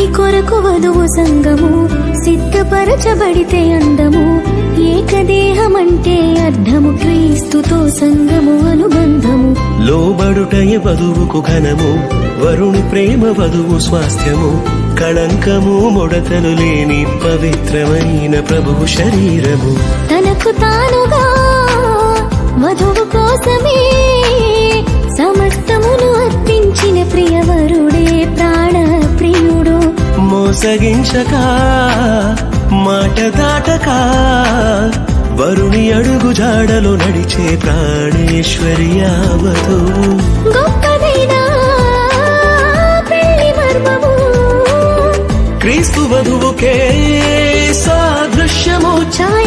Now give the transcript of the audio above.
వరుని కొరకు వధువు సంగము సిద్ధపరచబడితే అందము ఏకదేహమంటే అర్థము క్రీస్తుతో సంగము అనుబంధము లోబడుటయ వధువుకు ఘనము వరుని ప్రేమ వధువు స్వాస్థ్యము కళంకము ముడతలు లేని పవిత్రమైన ప్రభువు శరీరము తనకు తానుగా వధువు కోసమే సమస్తమును అర్పించిన ప్రియవరుడే ప్రాణ ప్రియుడు మోసగించక మాట దాటక వరుని అడుగు జాడలో నడిచే ప్రాణేశ్వర్యావధు గొప్పదైన పెళ్లి మర్మము క్రీస్తు వధువుకే సాదృశ్యము ఛాయ